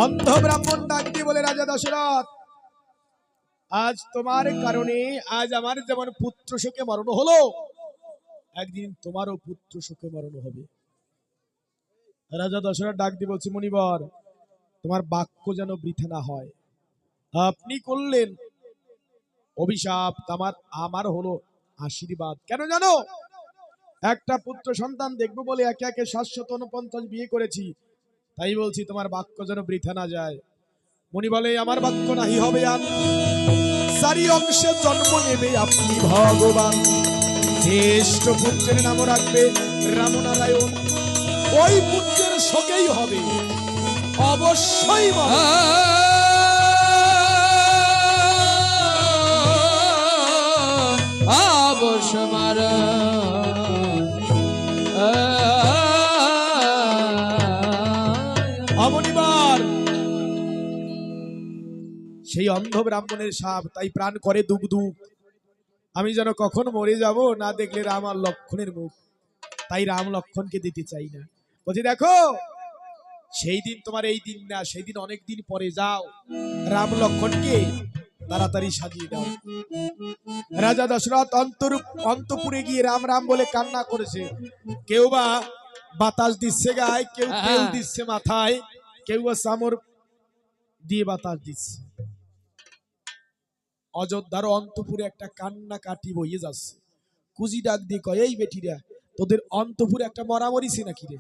অন্ধ ব্রাহ্মণ ডাক দিয়ে বলে, রাজা দশরথ, আজ তোমার কারণে আজ আমার যেমন পুত্র শোকে মরণ হলো, একদিন তোমারও পুত্র শোকে মরণ হবে। রাজা দশরথ ডাক দিয়ে বলছে, মুনিবর, তোমার বাক্য যেন বৃথা না হয়। আপনি করলেন অভিশাপ, আমার হলো আশীর্বাদ। কেন জানো? একটা পুত্র সন্তান দেখবো বলে একে একে 749 বিয়ে করেছি, তাই বলছি তোমার বাক্য যেন বৃথা না যায়। মুনি বলে, আমার বাক্য নাহি হবে আর, চারি অংশে জন্ম নেবে আপনি ভগবান। জ্যেষ্ঠ পুত্রের নাম রাখবে রামনারায়ণ, ওই পুত্রের শোকেই হবে অবশ্যই অমনিবার। সেই অন্ধ ব্রাহ্মণের সাপ তাই প্রাণ করে দুক দুক, আমি যেন কখন মরে যাব না দেখলে রাম আর লক্ষণের মুখ, তাই রাম লক্ষণকে দিতে চাই না। বলছি, দেখো সেই দিন তোমার এই দিন না, সেই দিন অনেক দিন পরে, যাও রাম লক্ষণকে তাড়াতাড়ি সাজিয়ে দাও। রাজা দশরথ অন্তপুরে গিয়ে রাম রাম বলে কান্না করেছে। কেউ বা বাতাস দিচ্ছে গায়ে, কেউ তেল দিচ্ছে মাথায়, কেউ বা চামর দিয়ে বাতাস দিচ্ছে। অযোধ্যার অন্তপুরে একটা কান্না কাটি বইয়ে যাচ্ছে। কুজি ডাক দিয়ে কয়, এই বেটিরা, তোদের অন্তপুরে একটা মরামরিছে নাকি রে?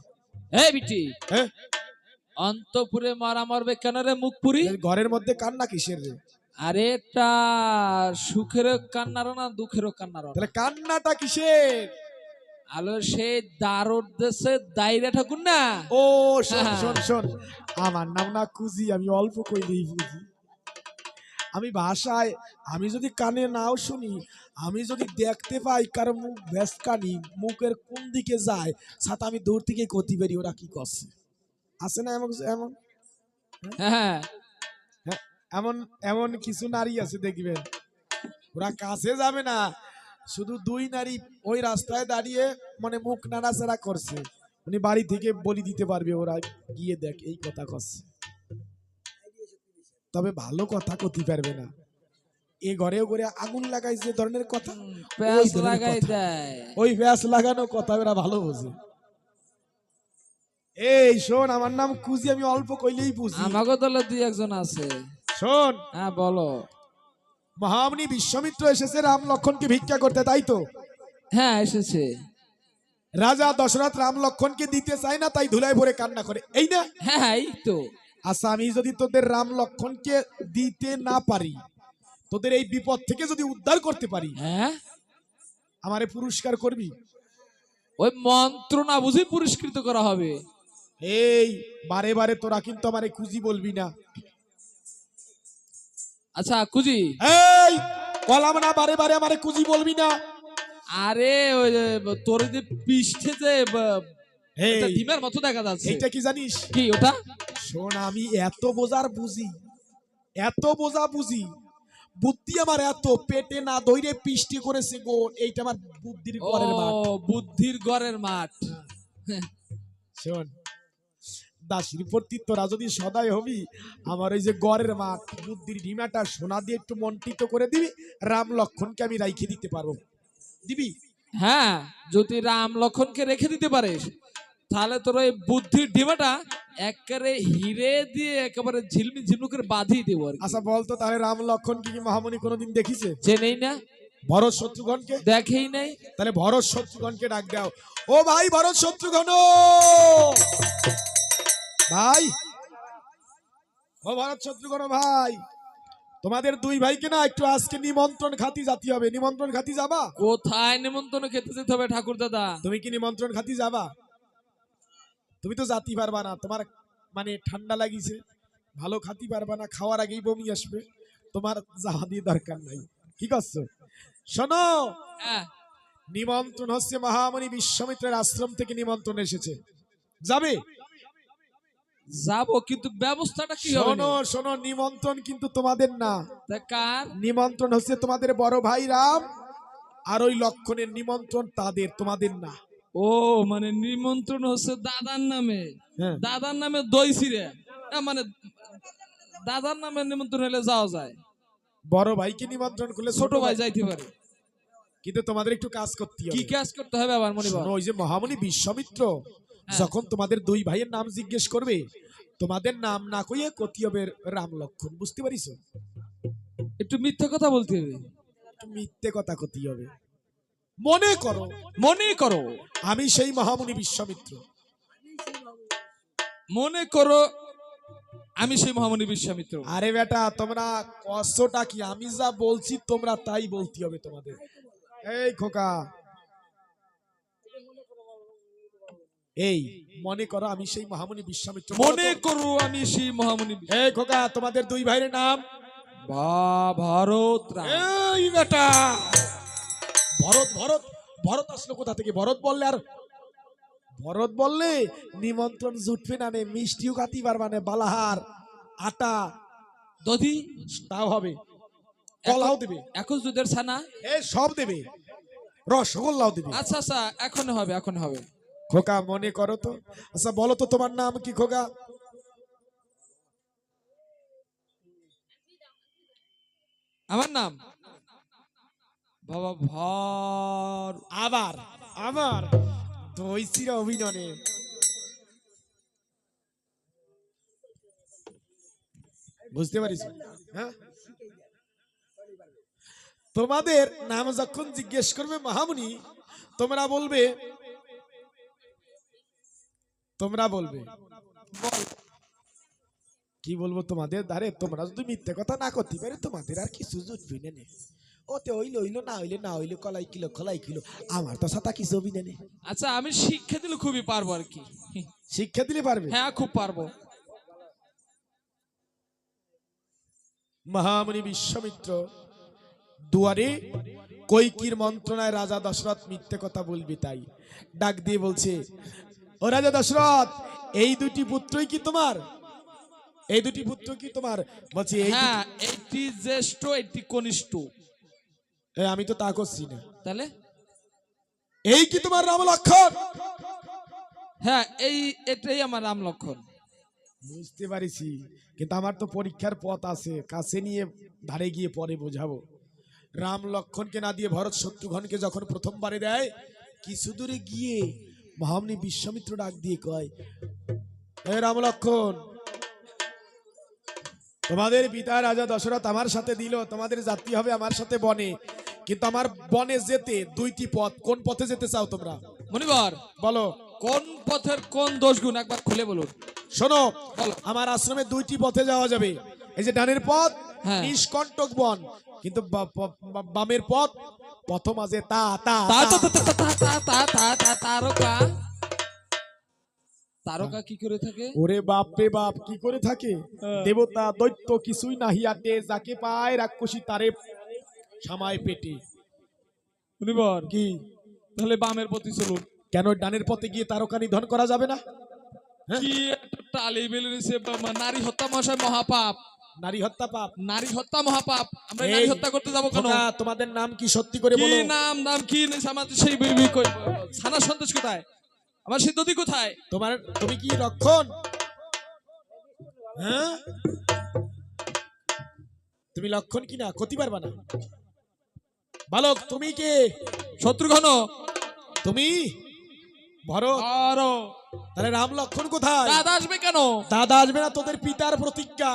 এই বিটি, হ্যাঁ, অন্তপুরে মারা মরবে কেন রে মুখপুরি? ঘরের মধ্যে কান্না কিসের রে? আরে এটা সুখের কান্নারও না দুঃখেরও কান্নারও। তাহলে কান্নাটা কিসের? আলো সেই দারুর দেশে দাইরা ঠাকুর না। ও শোন শোন শোন, আমার নাম না কুজি, আমি অল্প কইলেই বুঝি। আমি ভাষায়, আমি যদি কানে নাও শুনি, আমি যদি দেখতে পাই কারো মুখ ভেসকানি, মুখের কোন দিকে যায়, সাথে আমি দূর থেকে কতি বেরি ওরা কি করছে। আছে না এমন এমন হ্যাঁ, এমন এমন কিছু নারী আছে দেখবেন, ওরা কাছে যাবে না, শুধু দুই নারী ওই রাস্তায় দাঁড়িয়ে মানে মুখ নাড়াচাড়া করছে, উনি বাড়ি থেকে বলি দিতে পারবে, ওরা গিয়ে দেখ এই কথা করছে, তবে ভালো কথা কতি পারবে না। এ ঘরে ঘরে আগুন লাগাইছে ধরনের কথা, প্যাঁচ লাগাই দেয়, ওই প্যাঁচ লাগানো কথা ওরা ভালো বোঝে। এই শোন, আমার নাম কুজি, আমি অল্প কইলেই বুঝি। আমাকে দলে দুই একজন আছে। শোন, হ্যাঁ বলো। মহামুনি বিশ্বামিত্র এসেছে রাম লক্ষণকে ভিক্ষা করতে, তাই তো? হ্যাঁ এসেছে। রাজা দশরথ রাম লক্ষণকে দিতে চায় না, তাই ধুলায় ভরে কান্না করে, এই না? হ্যাঁ এই তো। আচ্ছা, আমি যদি তোদের রাম লক্ষণকে দিতে না পারি, তোদের এই বিপদ থেকে যদি উদ্ধার করতে পারি, হ্যাঁ আমারে পুরস্কার করবি? ওই মন্ত্র না বুঝি পুরস্কৃত করা হবে? এই বারে বারে তোরা কিন্তু আমারে কুজি বলবি না। আচ্ছা কুজি, এই কলাম না, বারে বারে আমারে কুজি বলবি না। আরে ওই যে তোর যে পৃষ্ঠে যে এই ডিমের মতো দেখা যাচ্ছে, এইটা কি জানিস? কি ওটা? শোন, আমি এত বোঝার বুঝি, এত বোঝা বুঝি, বুদ্ধি আমার এত, পেটে না ধইরে পিষ্টি করেছে গো, এইটা আমার বুদ্ধির গড়ের মাঠ। বুদ্ধির গড়ের মাঠ। শোন, দাসীর প্রতি তোরা যদি সদাই হবি, আমার ওই যে গড়ের মাঠ বুদ্ধির ঢিমাটা সোনা দিয়ে একটু মন্ত্রিত করে দিবি, রাম লক্ষণকে আমি রাইখে দিতে পারবো, দিবি? হ্যাঁ, যদি রাম লক্ষণকে রেখে দিতে পারিস, তাহলে তোর ওই বুদ্ধির ডিমাটা একেবারে হিরে দিয়ে একেবারে ঝিলমিল ঝিলমিল করে বাঁধিয়ে দেবো আর কি। আচ্ছা বলতো, তাহলে রাম লক্ষণ কি মহামুনি কোনোদিন দেখিছে? চেনেই না, ভরত শত্রুঘ্নকে দেখেই নাই। তাহলে ভরত শত্রুঘ্নকে ডাক দাও। ও ভাই ভরত শত্রুঘ্ন ভাই, ও ভরত শত্রুঘ্ন ভাই, তোমাদের দুই ভাইকে না একটু আজকে নিমন্ত্রণ খাতি জাতি হবে, নিমন্ত্রণ খাতি যাবা? কোথায় নিমন্ত্রণ খেতে যেতে হবে ঠাকুর দাদা? তুমি কি নিমন্ত্রণ খাতি যাবা? তুমি তো জাতি পারবা না, তোমার মানে ঠান্ডা লাগিছে, ভালো খাতি পারবা না, খাওয়ার আগেই বমি আসবে, তোমার যাওয়া দিয়ে দরকার নাই। কি করছো? শোনো, হ্যাঁ, নিমন্ত্রণ হচ্ছে মহামুনি বিশ্বামিত্রের আশ্রম থেকে নিমন্ত্রণ এসেছে, যাবে? যাবো, কিন্তু ব্যবস্থাটা কি হবে? শোনো শোনো, নিমন্ত্রণ কিন্তু তোমাদের না, তা কার? নিমন্ত্রণ হচ্ছে তোমাদের বড় ভাই রাম আর ওই লক্ষণের নিমন্ত্রণ তাদের, তোমাদের না। ও মানে নিমন্ত্রণ হচ্ছে দাদার নামে, হ্যাঁ। দাদার নামে দই ছিঁড়ে, মানে দাদার নামে নিমন্ত্রণ হলে যাওয়া যায়, বড় ভাইকে নিমন্ত্রণ করলে ছোট ভাই যাইতে পারে। কিন্তু তোমাদের একটু কাজ করতে কি হবে। কাজ করতে হবে আবার মনিবর? শোনো, ওই যে মহামুনি বিশ্বামিত্র হ্যাঁ। যখন তোমাদের দুই ভাইয়ের নাম জিজ্ঞেস করবে, তোমাদের নাম না কইয়ে কতি হবে রাম লক্ষণ, বুঝতে পারিস? একটু মিথ্যে কথা বলতে হবে। মিথ্যে কথা কতি হবে। মনে করো মনে করো আমি সেই মহামুনি বিশ্বামিত্র। মনে করো আমি সেই মহামুনি বিশ্বামিত্র। আরে বেটা, তোমরা কষ্টটা কি? আমি যা বলছি তোমরা তাই বলতে হবে তোমাদের। এই খোকা, এই মনে করো আমি সেই মহামুনি বিশ্বামিত্র। মনে করো আমি সেই মহামুনি এই খোকা, তোমাদের দুই ভাইয়ের নাম? ভারত রাম। এই বেটা, ভরত ভরত ভরত আসলো কোথা থেকে? ভরত বললে আর ভরত বললে নিমন্ত্রণ জুটবে না, নে মিষ্টিও কাটি পারবা না, বালাহার আটা দধি তাও হবে, কলাও দেবে, এখন দুধের ছানা এ সব দেবে, রসগোল্লাও দেবে। আচ্ছা আচ্ছা, এখন হবে এখন হবে। খোকা মনে করো তো। আচ্ছা বলো তো তোমার নাম কি খোকা? আমার নাম বাবা ভার। আবার আমার দইছির অভিননে বুঝতে পারিস? হ্যাঁ, তোমাদের নাম যখন জিজ্ঞেস করবে মহামুনি, তোমরা বলবে কি বলবো তোমাদের দ্বারে? তোমরা যদি মিথ্যে কথা না করতে পারে তোমাদের আর কিছু জুটবে না নে। ওতে হইলো হইলো, না হইলে না হইলে, কলাই কিলো খলাই কিলো, আমার তো সাথে কিছু হবি না নে। আচ্ছা, আমি শিক্ষা দিলে খুবই পারবো আর কি। শিক্ষা দিলে পারবে? হ্যাঁ, খুব পারবো। মহামুনি বিশ্বামিত্র দুয়ারে কৈকির মন্ত্রণায় রাজা দশরথ মিথ্যে কথা বলবে তাই ডাক দিয়ে বলছে, ও রাজা দশরথ, এই দুটি পুত্রই কি তোমার? এই দুটি পুত্র কি তোমার? বলছি এই হ্যাঁ, একটি জ্যেষ্ঠ একটি কনিষ্ঠ। আমি তো তা করছি না। তাহলে এই কি তোমার রাম লক্ষণ? হ্যাঁ, এটাই আমার রাম লক্ষণ। বুঝতে পারিছি, কিন্তু আমার তো পরীক্ষার পথ আছে, কাছে নিয়ে ধারে গিয়ে পরে বোঝাবো। রাম লক্ষণকে না দিয়ে ভরত শত্রুঘ্নকে যখন প্রথমবারে দেয়, কিছু দূরে গিয়ে মহামুনি বিশ্বামিত্র ডাক দিয়ে কয়, হে রাম লক্ষণ, তোমাদের পিতা রাজা দশরথ আমার সাথে দিল, তোমাদের যাত্রী হবে আমার সাথে বনে, কিন্তু আমার বনে যেতে দুইটি পথ, কোন পথে যেতে চাও তোমরা? মনিবর, বলো। কোন পথের কোন দোষ গুণ একবার খুলে বলুন। শোনো, বলো। আমার আশ্রমে দুইটি পথে যাওয়া যাবে। এই যে ডানের পথ হ্যাঁ। নিষ্কণ্টক বন, কিন্তু বামের পথ পথ মাঝে তা তা তা তা। তা তা তা তা তা তা তা তারকা। তারকা কি করে থাকে? ওরে বাপ রে বাপ, কি করে থাকে? দেবতা দৈত্য কিছুই নাহিয়াতে, যাকে পায় রাক্ষসী তারে সামায় পেটে। মনিবর, কি? তাহলে বামের প্রতি চলুন। কেন ডানের পথে গিয়ে তারকা নিধন করা যাবে না? হ্যাঁ? কি একটা টালি বেলুনিছে, নারী হত্যা মহাশয় মহাপাপ। নারী হত্যা পাপ। নারী হত্যা মহাপাপ। আমরা এই, নারী হত্যা করতে যাবো কেন? খোকা, তোমাদের নাম কি সত্যি করে কি বলো? নাম নাম কি আমাদের সেই ছানা সন্দেশ কোথায়? আমার সেই দধি কোথায়? তুমি কি লক্ষণ? হ্যাঁ, তুমি লক্ষণ কি না ক্ষতি পারবা না? বালক তুমি কে? শত্রুঘ্ন। তুমি ভরত? আরো তাহলে রাম লক্ষণ কোথায়? দাদা আসবে কেন? দাদা আসবে না, তোদের পিতার প্রতিজ্ঞা।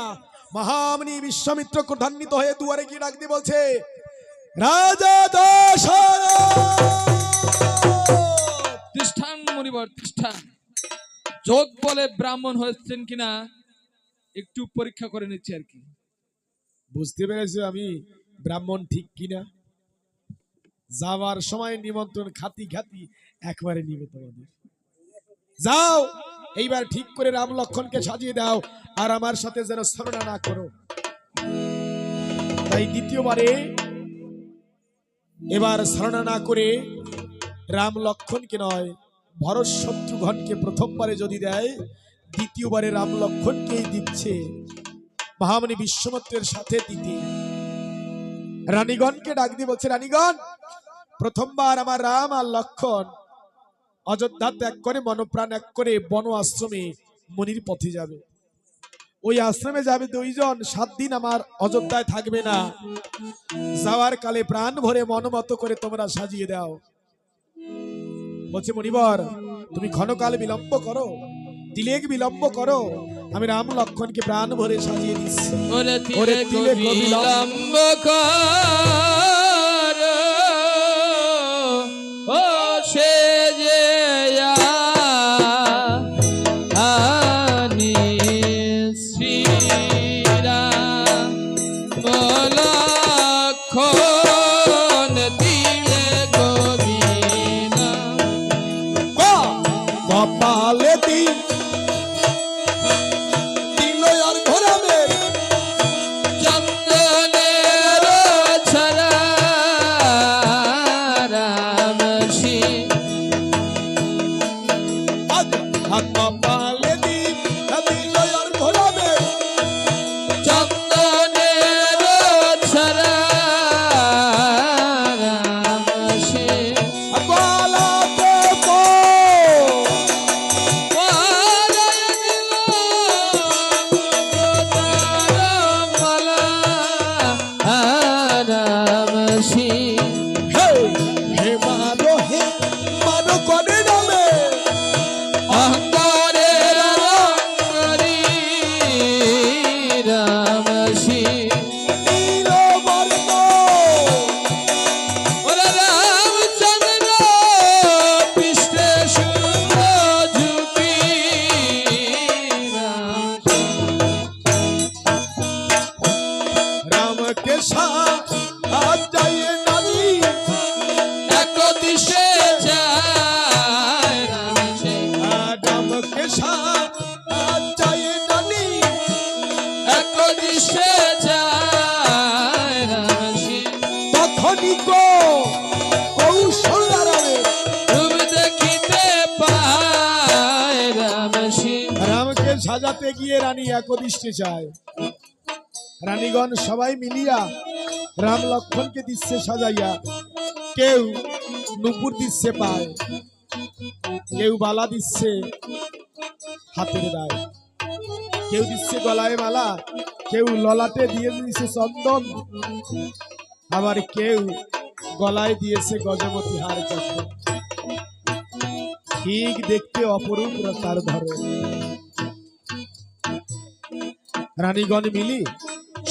মহামুনি বিশ্বামিত্র ক্রোধান্বিত হয়ে দুয়ারে গিয়ে ডাক দিয়ে বলছে, রাজা দশরথ! তিষ্ঠান মনিবর, তিষ্ঠান। যোগ বলে ব্রাহ্মণ হয়েছেন কিনা একটু পরীক্ষা করে নিচ্ছি আর কি। বুঝতে পেরেছো আমি ব্রাহ্মণ ঠিক কিনা? যাওয়ার সময় নিমন্ত্রণ খাতি খাতি একবারে নিবে তোমাদের। যাও, এইবার ঠিক করে রাম লক্ষণকে সাজিয়ে দাও, আর আমার সাথে যেন ছলনা না করো। তাই দ্বিতীয়বারে এবার ছলনা না করে রাম লক্ষণকে নয়, ভরত শত্রুঘ্নকে প্রথমবারে যদি দেয়, দ্বিতীয়বারে রাম লক্ষণকেই দিচ্ছে মহামুনি বিশ্বামিত্রের সাথে দিতে। রানীগণকে ডাক দিয়ে বলছে, রানীগণ, প্রথমবার আমার রাম আর লক্ষণ অযোধ্যা ত্যাগ করে মনপ্রাণ এক করে বন আশ্রমে মুনির পথে যাবে। ওই আশ্রমে যাবে দুইজন, 7 দিন আমার অযোধ্যায় থাকবে না। যাওয়ার কালে প্রাণ ভরে মন মতো করে তোমরা সাজিয়ে দাও। বলছে মুনিবর, তুমি ক্ষণকাল বিলম্ব করো, তিলেক বিলম্ব করো, আমি রাম লক্ষণকে প্রাণ ভরে সাজিয়ে দিচ্ছি। ওরে তিলেক বিলম্ব কর, ও সে যে আনি শ্রীরাম লক্ষণ তিলেক বিলম্ব কপালে দিল আর ঘোরাবে চন্দনের ছড়া রাম শ্রী কপালে দিল আর ঘোরাবে চন্দনের ছড়া রাম শ্রী গলাতে রাম শ্রী হে মানো করে নামে অহংকারের অহংকারী রাম শ্রী নীলবর্ণ ওরে রামচন্দ্র পৃষ্ঠে সুন্দর ঝুঁকি রামকে সাজাইয়ে নানি এক দিশে যায় রাম শ্রী রামকে সাজাইয়ে নানি এক দিশে যায় রাম শ্রী তখনই গো কৌশল্যা রামে রূপ দেখিতে পায় রাম শ্রী রামকে সাজাতে গিয়ে রানী একদিষ্টে চায়। রানীগণ সবাই মিলিয়া রাম লক্ষণকে দিচ্ছে সাজাইয়া। কেউ নুপুর দিচ্ছে পায়, কেউ বালা দিচ্ছে হাতের দায়, কেউ দিচ্ছে গলায় মালা, কেউ ললাটে দিয়ে দিচ্ছে চন্দন, আবার কেউ গলায় দিয়েছে গজমতি হার চক্র। ঠিক দেখতে অপরূপ তার ধরো। রানীগণ মিলি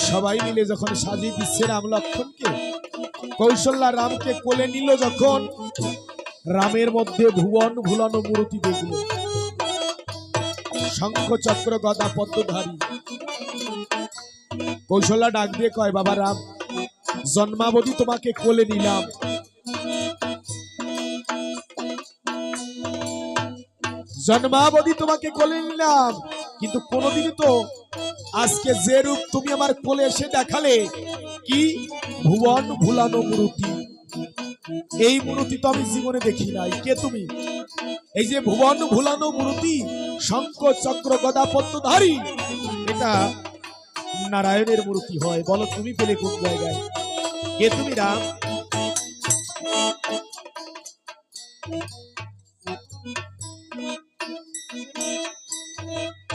সবাই মিলে যখন সাজিয়ে দিচ্ছে রাম লক্ষণকে, কৌশল্যা রামকে কোলে নিল যখন, রামের মধ্যে ভুবন ভুলানো মূর্তি দেখল, শঙ্খ চক্র গদা পদ্মধারী। কৌশল্যা ডাক দিয়ে কয়, বাবা রাম, জন্মাবধি তোমাকে কোলে নিলাম, জন্মাবধি তোমাকে কোলে নিলাম, কিন্তু কোনোদিনই তো আজকে যে রূপ তুমি আমার কোলে এসে দেখালে, কি ভুবন ভুলানো মূর্তি, এই মূর্তি তো আমি জীবনে দেখি নাই। কে তুমি? এই যে ভুবন ভুলানো মূর্তি, শঙ্খ চক্র গদা পদ্মধারী, এটা নারায়ণের মূর্তি হয়। বলো তুমি পেলে কোন জায়গায়? কে তুমি রাম?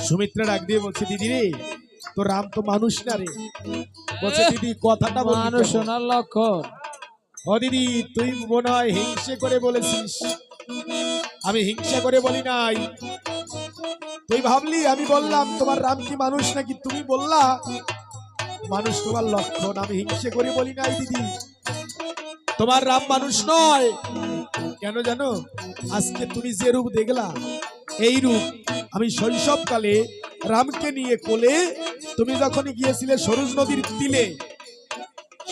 সুমিত্রা ডাক দিয়ে বলছে, দিদি রে, তো রাম তো মানুষ না রে। বলছে, দিদি কথাটা বলবি মানুষ কেন? না লক্ষণ। ও দিদি, তুই মনে হয় হিংসে করে বলেছিস। আমি হিংসা করে বলি নাই। তুই ভাবলি আমি বললাম তোমার রাম কি মানুষ নাকি, তুমি বললা মানুষ তোমার লক্ষণ। আমি হিংসে করে বলি নাই দিদি, তোমার রাম মানুষ নয়। কেন জানো? আজকে তুমি যে রূপ দেখলা, এই রূপ আমি শৈশবকালে রামকে নিয়ে কোলে তুমি যখন গিয়েছিলে সরুজ নদীর তীরে,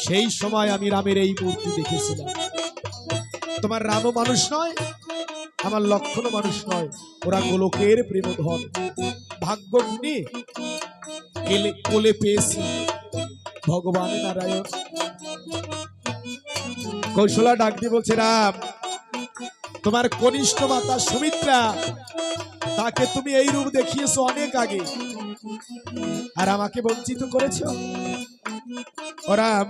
সেই সময় আমি রামের এই মূর্তি দেখেছিলাম। তোমার রামও মানুষ নয়, আমার লক্ষণও মানুষ নয়। ওরা গোলকের প্রেমধন, ভাগ্য গুণে কোলে পেয়েছি ভগবান নারায়ণ। কৌশলা ডাক দিয়ে বলছে, রাম, তোমার কনিষ্ঠ মাতা সুমিত্রা, তাকে তুমি এই রূপ দেখিয়েছো অনেক আগে, আর আমাকে বঞ্চিত করেছো। ও রাম,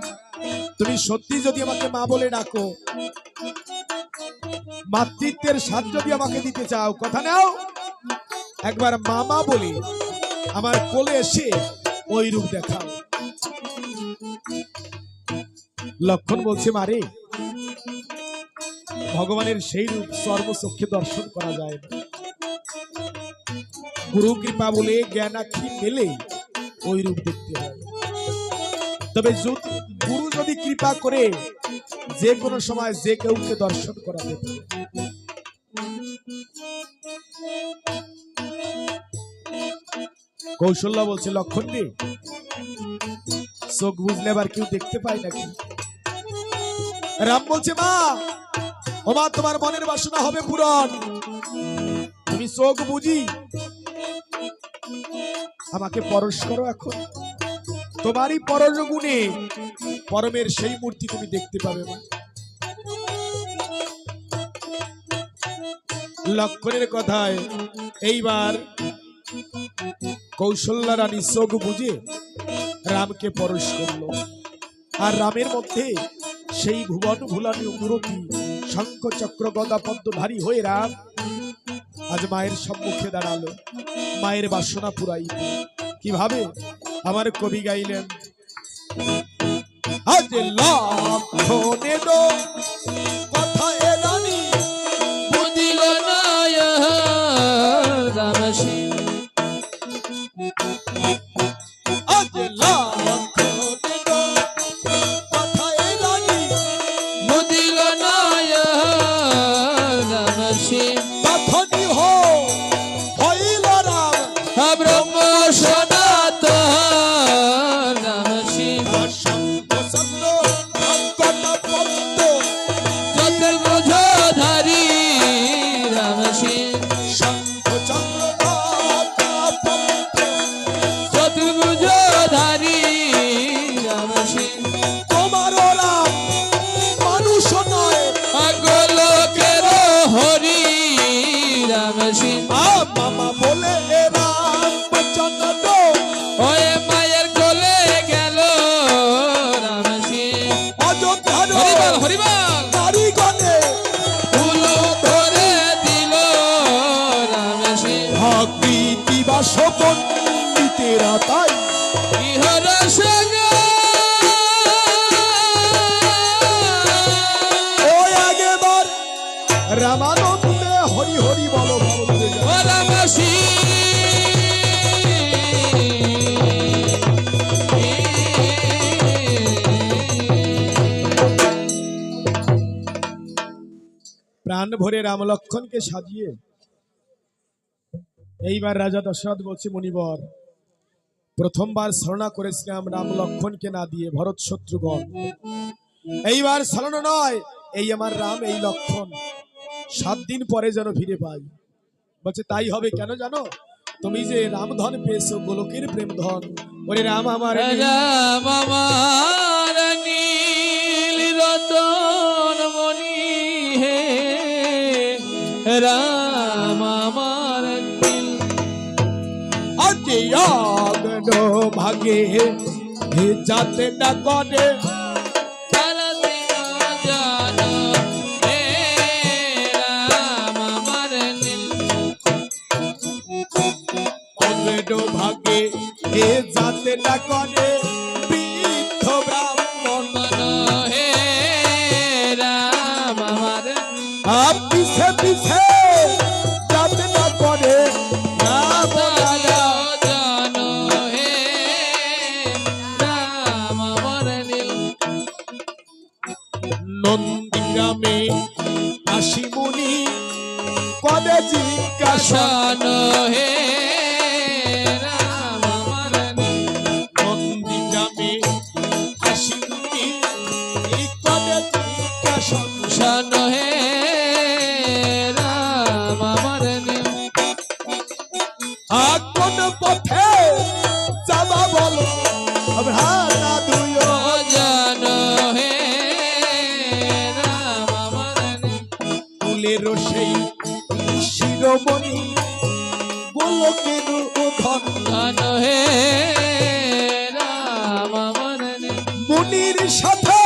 তুমি সত্যি যদি আমাকে মা বলে ডাকো, মাতৃত্বের স্বাদ যদি আমাকে দিতে চাও, কথা নাও, একবার মামা বলে আমার কোলে এসে ওই রূপ দেখাও। লক্ষণ বলছে, মারে ভগবানের সেই রূপ সর্বচক্ষে দর্শন করা যায় না। গুরু কৃপা বলে জ্ঞান আঁখি পেলে ওই রূপ দেখতে হয়। তবে গুরু যদি কৃপা করে যে কোনো সময় যে কেউকে দর্শন করাতে পারে। কৌশল্যা বলছে, লক্ষণ রে, চোখ বুঝলে আবার কেউ দেখতে পায় নাকি? রাম বলছে, মা ও মা, তোমার মনের বাসনা হবে পূরণ। তুমি চোখ বুঝি আমাকে পরশ করো। এখন তোমারই পরশ গুণে পরমের সেই মূর্তি তুমি দেখতে পাবে। মা, লক্ষণের কথায় এইবার কৌশল্যা রানী চোখ বুঝে রামকে পরশ করলো। আর রামের মধ্যে সেই ভুবন ভুলানি মূরতি শঙ্খ চক্র গদা পদ্মধারী হয়ে রাম আজ মায়ের সম্মুখে দাঁড়ালো। মায়ের বাসনা পুরাইতে কিভাবে আমার কবি গাইলেন, আজ লক্ষণে দো কথা এ রানী বুঝিল না রামসী, আজ লক্ষণে দো কথা এ রানী বুঝিল না রামসী, তখনই হইল রাম ব্রহ্ম সনাতন রামসী, শঙ্খ চক্র গদা পদ্ম চতুর্ভুজধারী রামসী, শঙ্খ চক্র গদা পদ্ম চতুর্ভুজধারী রামসী, তোমার রাম মানুষ নয়, গোলকের হরি রামসী, মামা বলে এ রাম চন্দ্র ওই মায়ের কোলে গেল রামসী, অযোধ্যার হরিবল হরিবল নারীগণে ফুল ধরে দিল রামসী, ভক্তি দিবাস পণ্ডিতেরা তাই ইহর সঙ্গ ওই আগেবার রামানন্দে হরি হরি বলো বলো ও রামসী, প্রাণ ভরে রাম লক্ষণকে সাজিয়ে এইবার রাজা দশরথ বলছে, মণিবর প্রথমবার ছলনা করেছিলাম রাম লক্ষণকে না দিয়ে ভরত শত্রুগণ, এইবার ছলনা নয়, এই আমার রাম এই লক্ষণ 7 দিন পরে যেন ফিরে পাই। বলছে তাই হবে, কেন জানো? তুমি যে রামধন পেয়েছো গোলকের প্রেম ধন, ওরে রাম আমার রাম আমার নীল রতন মণি হে, রাম আমার নীল আজ আগ্ন ভাগে যাতে না করে তারাতে জানো হে, রাম আমার নীল অগ্ন ভাগে যাতে না করে বৃদ্ধ ব্রাহ্মণ হে, রাম আমার পিছে পিছে যাতে না করে রাম রাজা। জানো হে, রাম আমার নীল নন্দীগ্রামে কাশী মুনি কবে জিজ্ঞাসা, শানো হে, রাম আমার নীল নন্দীগ্রামে কাশী মুনি কবে জিজ্ঞাসা, শানো হে, রাম আমার নীল কোন পথে যাবা বলো ভ্রাতা দুই, জানো হে, রাম আমার নীল ফুলের সেই শিরোমণি গোলকের ধন, জানো হে, রাম আমার নীল মুনির সাথে